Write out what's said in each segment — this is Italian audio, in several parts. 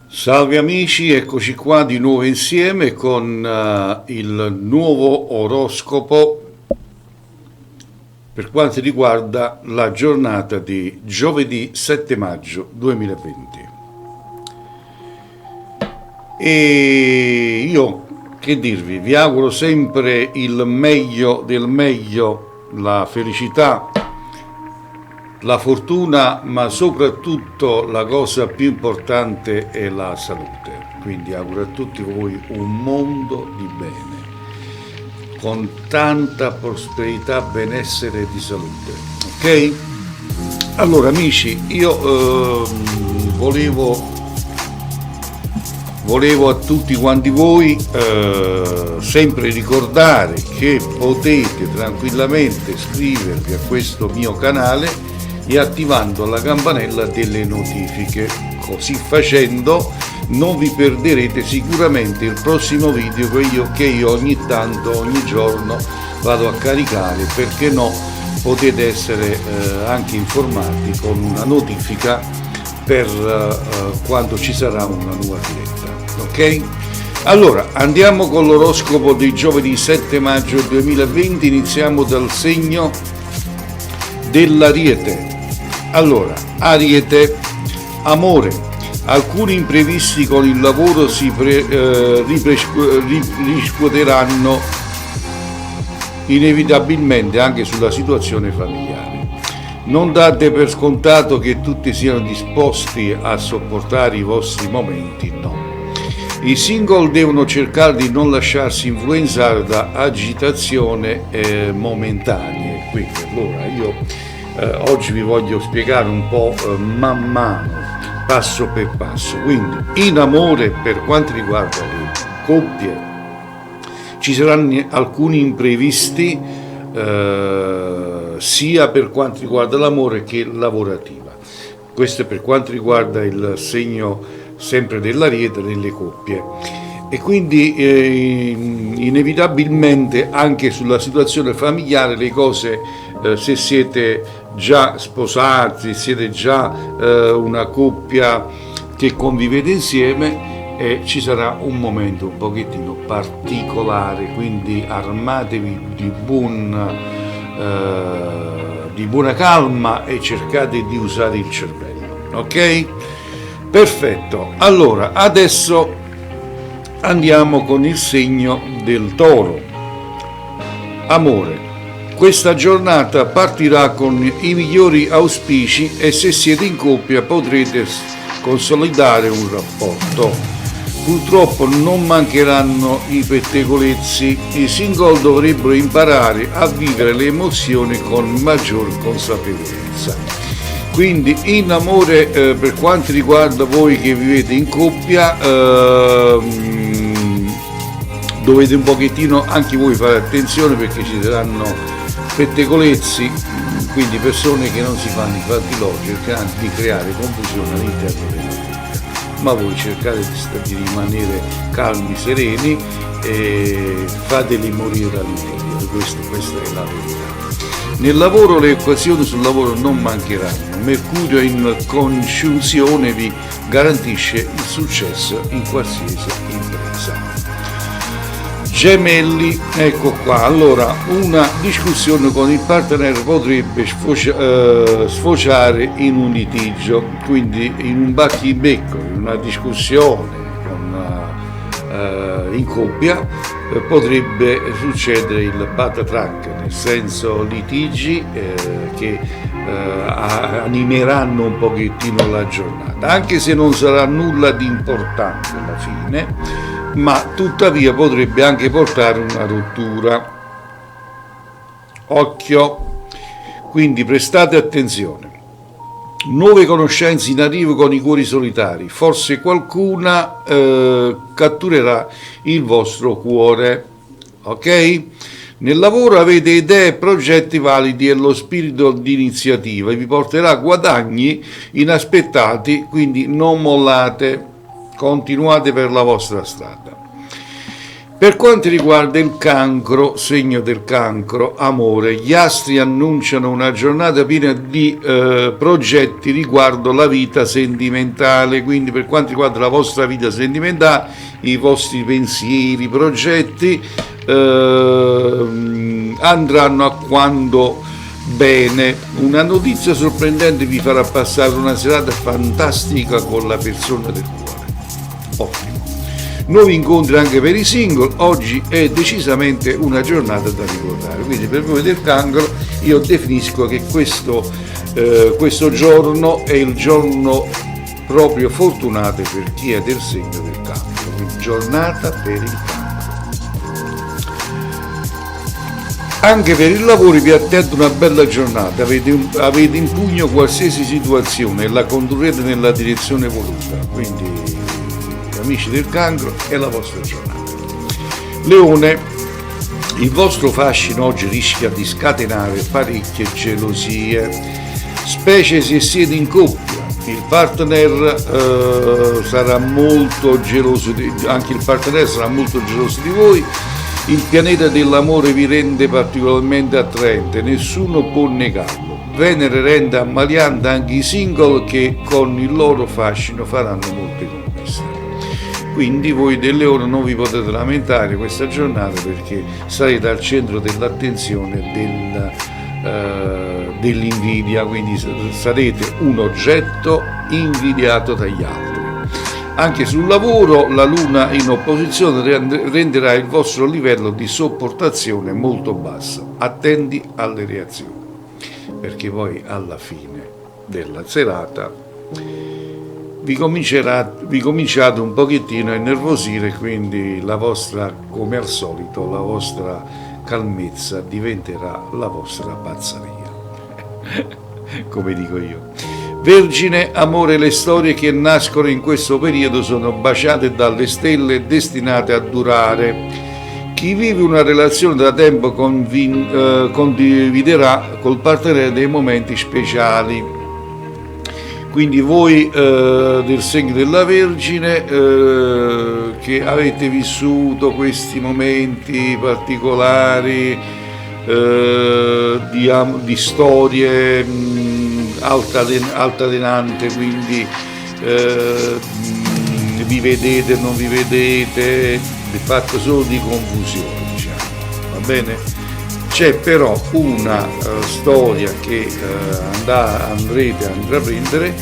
Salve amici, eccoci qua di nuovo insieme con il nuovo oroscopo per quanto riguarda la giornata di giovedì 7 maggio 2020. E io, che dirvi, vi auguro sempre il meglio del meglio, la felicità, la fortuna, ma soprattutto la cosa più importante è la salute. Quindi auguro a tutti voi un mondo di bene, con tanta prosperità, benessere e di salute. Ok? Allora amici, io volevo a tutti quanti voi sempre ricordare che potete tranquillamente iscrivervi a questo mio canale e attivando la campanella delle notifiche. Così facendo non vi perderete sicuramente il prossimo video che io ogni tanto, ogni giorno vado a caricare, perché no, potete essere anche informati con una notifica per quando ci sarà una nuova diretta. Ok? Allora, andiamo con l'oroscopo di giovedì 7 maggio 2020, iniziamo dal segno dell'Ariete. Allora, Ariete, amore, alcuni imprevisti con il lavoro si riscuoteranno inevitabilmente anche sulla situazione familiare. Non date per scontato che tutti siano disposti a sopportare i vostri momenti, no. I single devono cercare di non lasciarsi influenzare da agitazione momentanee. Quindi allora io oggi vi voglio spiegare un po' man mano, passo per passo. Quindi in amore, per quanto riguarda le coppie, ci saranno alcuni imprevisti sia per quanto riguarda l'amore che lavorativa. Questo è per quanto riguarda il segno sempre dell'Ariete nelle coppie. E quindi inevitabilmente anche sulla situazione familiare le cose, se siete già sposati, siete già una coppia che convivete insieme, ci sarà un momento un pochettino particolare, quindi armatevi di buona calma e cercate di usare il cervello, ok? Perfetto, allora adesso andiamo con il segno del Toro. Amore, questa giornata partirà con i migliori auspici e se siete in coppia potrete consolidare un rapporto. Purtroppo non mancheranno i pettegolezzi, i single dovrebbero imparare a vivere le emozioni con maggior consapevolezza. Quindi in amore, per quanto riguarda voi che vivete in coppia, dovete un pochettino anche voi fare attenzione, perché ci saranno pettegolezzi, quindi persone che non si fanno i fatti loro, cercando di creare confusione all'interno della coppia. Ma voi cercate di rimanere calmi, sereni e fateli morire dall'interiore, questa è la verità. Nel lavoro le occasioni sul lavoro non mancheranno. Mercurio in congiunzione vi garantisce il successo in qualsiasi impresa. Gemelli, ecco qua. Allora, una discussione con il partner potrebbe sfociare in un litigio, quindi in un battibecco, in una discussione in coppia potrebbe succedere il patatrac, nel senso litigi che animeranno un pochettino la giornata, anche se non sarà nulla di importante alla fine, ma tuttavia potrebbe anche portare una rottura. Occhio, quindi prestate attenzione. Nuove conoscenze in arrivo con i cuori solitari, forse qualcuna catturerà il vostro cuore, ok? Nel lavoro avete idee e progetti validi e lo spirito di iniziativa vi porterà guadagni inaspettati, quindi non mollate. continuate per la vostra strada. Per quanto riguarda il cancro, segno del cancro, amore, gli astri annunciano una giornata piena di progetti riguardo la vita sentimentale, quindi per quanto riguarda la vostra vita sentimentale, i vostri pensieri, progetti andranno a quando bene. Una notizia sorprendente vi farà passare una serata fantastica con la persona del cuore. Ottimo. Nuovi incontri anche per i single, oggi è decisamente una giornata da ricordare, quindi per voi del cancro io definisco che questo giorno è il giorno proprio fortunato per chi è del segno del cancro, quindi giornata per il cancro. Anche per il lavoro vi attende una bella giornata, avete in pugno qualsiasi situazione e la condurrete nella direzione voluta, quindi amici del cancro, è la vostra giornata. Leone, il vostro fascino oggi rischia di scatenare parecchie gelosie, specie se siete in coppia. Il partner sarà molto geloso, anche il partner sarà molto geloso di voi. Il pianeta dell'amore vi rende particolarmente attraente, nessuno può negarlo. Venere rende ammaliante anche i single che con il loro fascino faranno molte conquiste. Quindi voi del Leone non vi potete lamentare questa giornata perché sarete al centro dell'attenzione dell'invidia, quindi sarete un oggetto invidiato dagli altri. Anche sul lavoro la Luna in opposizione renderà il vostro livello di sopportazione molto basso. Attenti alle reazioni, perché poi alla fine della serata vi cominciate un pochettino a innervosire, quindi la vostra, come al solito, la vostra calmezza diventerà la vostra pazzeria, come dico io. Vergine, amore, le storie che nascono in questo periodo sono baciate dalle stelle e destinate a durare. Chi vive una relazione da tempo condividerà col partner dei momenti speciali. Quindi voi del segno della Vergine che avete vissuto questi momenti particolari di storie altalenante, quindi vi vedete, non vi vedete, di fatto solo di confusione, diciamo, va bene? C'è però una storia che andrete a intraprendere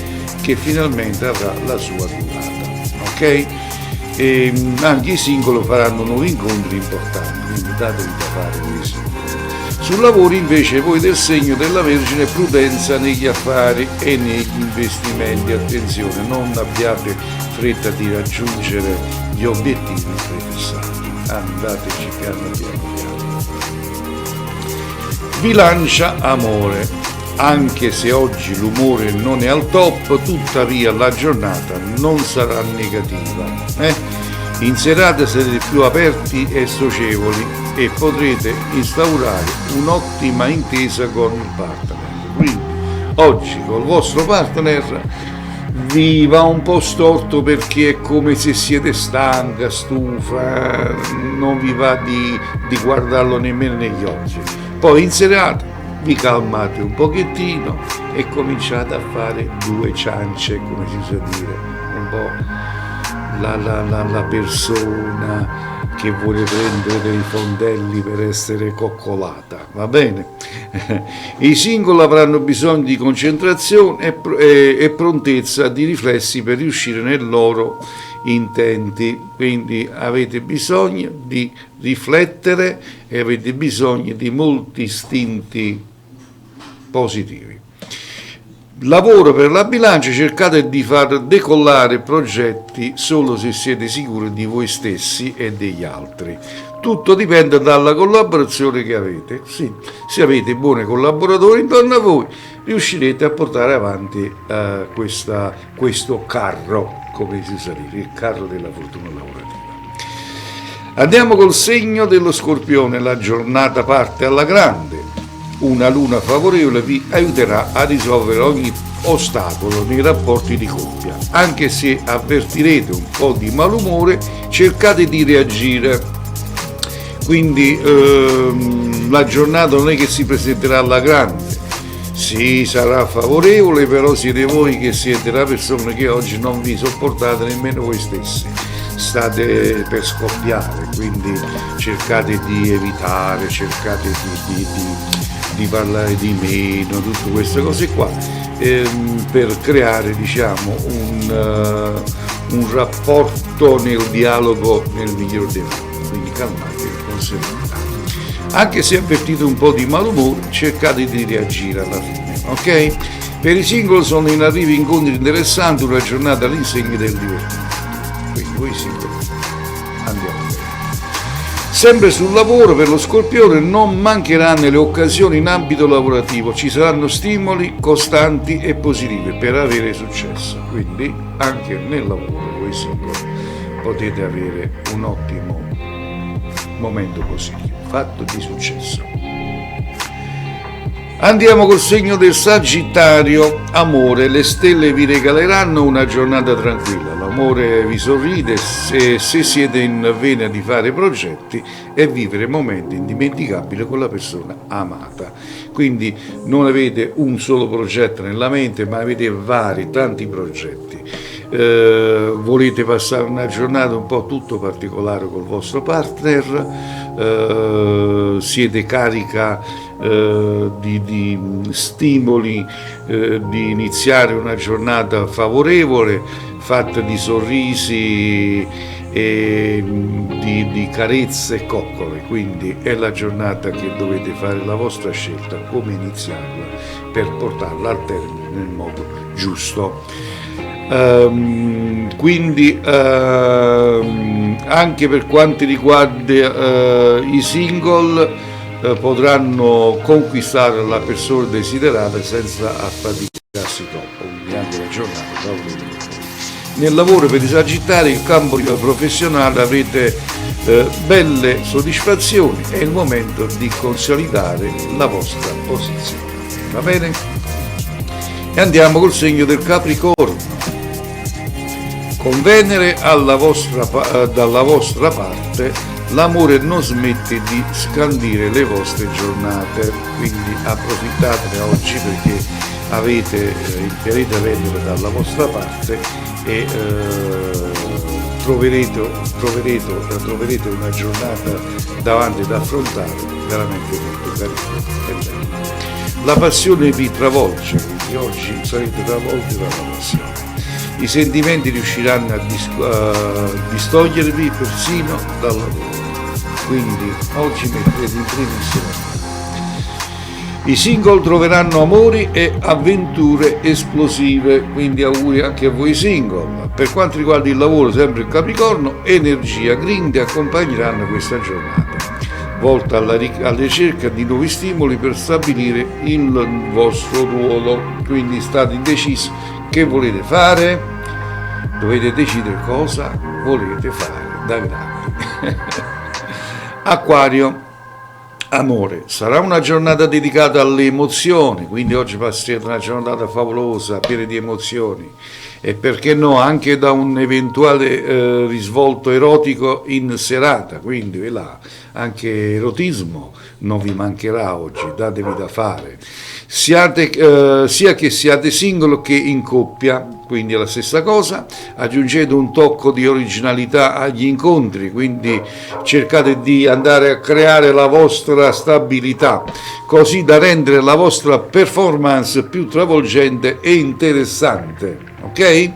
che finalmente avrà la sua durata, ok? E anche i singoli faranno nuovi incontri importanti, quindi datevi da fare con i singoli. Sul lavoro invece voi del segno della Vergine, prudenza negli affari e negli investimenti, attenzione, non abbiate fretta di raggiungere gli obiettivi prefissati, andateci piano piano. Bilancia, amore, anche se oggi l'umore non è al top, tuttavia la giornata non sarà negativa. In serata sarete più aperti e socievoli e potrete instaurare un'ottima intesa con il partner. Quindi oggi col vostro partner vi va un po' storto perché è come se siete stanca, stufa, non vi va di guardarlo nemmeno negli occhi. Poi in serata vi calmate un pochettino e cominciate a fare due ciance, come si usa dire, un po' la persona che vuole prendere dei fondelli per essere coccolata, va bene? I singoli avranno bisogno di concentrazione e prontezza di riflessi per riuscire nei loro intenti, quindi avete bisogno di riflettere e avete bisogno di molti istinti positivi. Lavoro per la Bilancia, cercate di far decollare progetti solo se siete sicuri di voi stessi e degli altri. Tutto dipende dalla collaborazione che avete. Sì, se avete buoni collaboratori intorno a voi, riuscirete a portare avanti questo carro, come si usa dire, il carro della fortuna lavorativa. Andiamo col segno dello Scorpione, la giornata parte alla grande. Una luna favorevole vi aiuterà a risolvere ogni ostacolo nei rapporti di coppia. Anche se avvertirete un po' di malumore, cercate di reagire. Quindi la giornata non è che si presenterà alla grande. Sì, sarà favorevole, però siete voi che siete la persona che oggi non vi sopportate nemmeno voi stessi. State per scoppiare, quindi cercate di evitare, cercate di parlare di meno, tutte queste cose qua, per creare, diciamo, un rapporto nel dialogo nel miglior dei modi. Quindi calmatevi con serenità. Anche se avvertite un po' di malumore, cercate di reagire alla fine, ok? Per i single sono in arrivo incontri interessanti, una giornata all'insegna del divertimento. Quindi voi single, andiamo bene. Sempre sul lavoro, per lo Scorpione non mancheranno le occasioni in ambito lavorativo, ci saranno stimoli costanti e positivi per avere successo. Quindi anche nel lavoro voi single potete avere un ottimo momento positivo, fatto di successo. Andiamo col segno del Sagittario. Amore, le stelle vi regaleranno una giornata tranquilla, l'amore vi sorride se siete in vena di fare progetti e vivere momenti indimenticabili con la persona amata. Quindi non avete un solo progetto nella mente, ma avete tanti progetti. Volete passare una giornata un po' tutto particolare col vostro partner, siete carica di stimoli, di iniziare una giornata favorevole, fatta di sorrisi e di carezze e coccole. Quindi è la giornata che dovete fare la vostra scelta, come iniziarla per portarla al termine nel modo giusto. Quindi anche per quanto riguarda i single, potranno conquistare la persona desiderata senza affaticarsi troppo, quindi anche la giornata favorevole. Nel lavoro per i Sagittari, il campo professionale, avrete belle soddisfazioni, è il momento di consolidare la vostra posizione. Va bene? E andiamo col segno del Capricorno. Con Venere dalla vostra parte, l'amore non smette di scandire le vostre giornate, quindi approfittatene oggi perché avete il pianeta Venere dalla vostra parte e troverete una giornata davanti da affrontare veramente molto carina e bella. La passione vi travolge, quindi oggi sarete travolti dalla passione. I sentimenti riusciranno a distogliervi persino dal lavoro, quindi oggi mettete in primissimo. I single troveranno amori e avventure esplosive, quindi auguri anche a voi single. Per quanto riguarda il lavoro, sempre il Capricorno, energia grande accompagneranno questa giornata, volta alla ricerca di nuovi stimoli per stabilire il vostro ruolo. Quindi state indecisi. Che volete fare? Dovete decidere cosa volete fare da grandi. Acquario, amore, sarà una giornata dedicata alle emozioni, quindi oggi passerete una giornata favolosa, piena di emozioni e perché no anche da un eventuale risvolto erotico in serata, quindi là anche erotismo non vi mancherà oggi, datevi da fare. Sia che siate single che in coppia, quindi è la stessa cosa, aggiungete un tocco di originalità agli incontri, quindi cercate di andare a creare la vostra stabilità, così da rendere la vostra performance più travolgente e interessante, ok?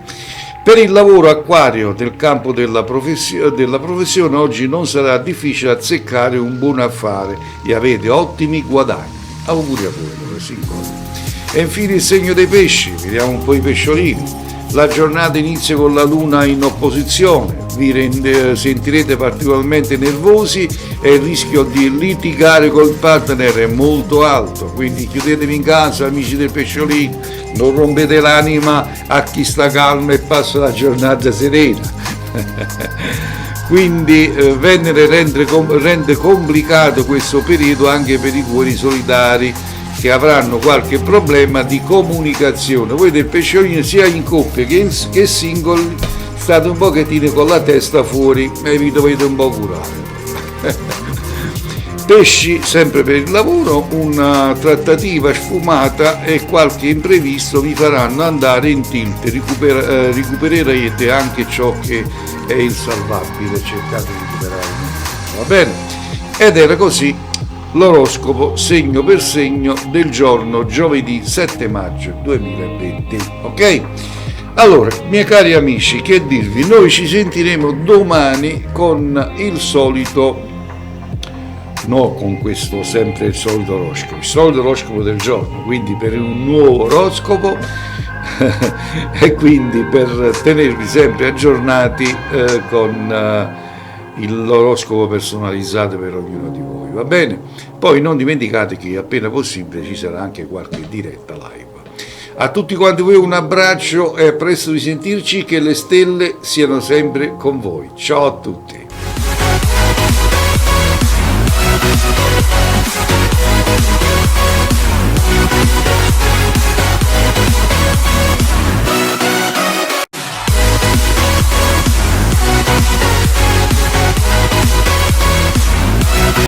Per il lavoro Acquario del campo della professione oggi non sarà difficile azzeccare un buon affare e avete ottimi guadagni. Auguri a voi, e infine il segno dei pesci, vediamo un po' i pesciolini. La giornata inizia con la luna in opposizione, vi sentirete particolarmente nervosi e il rischio di litigare col partner è molto alto, quindi chiudetevi in casa, amici del pesciolino, non rompete l'anima a chi sta calmo e passa la giornata serena. Quindi Venere rende complicato questo periodo anche per i cuori solidari. che avranno qualche problema di comunicazione. Voi del pesciolino, sia in coppia che singoli, state un pochettino con la testa fuori e vi dovete un po' curare. Pesci sempre per il lavoro, una trattativa sfumata e qualche imprevisto vi faranno andare in tilt, recupererete anche ciò che è insalvabile, cercate di recuperare, va bene? Ed era così l'oroscopo segno per segno del giorno giovedì 7 maggio 2020, ok? Allora, miei cari amici, che dirvi, noi ci sentiremo domani con il solito, no, con questo sempre il solito oroscopo del giorno, quindi per un nuovo oroscopo e quindi per tenervi sempre aggiornati con l'oroscopo personalizzato per ognuno di voi, va bene? Poi non dimenticate che appena possibile ci sarà anche qualche diretta live. A tutti quanti voi un abbraccio e a presto di sentirci, che le stelle siano sempre con voi. Ciao a tutti.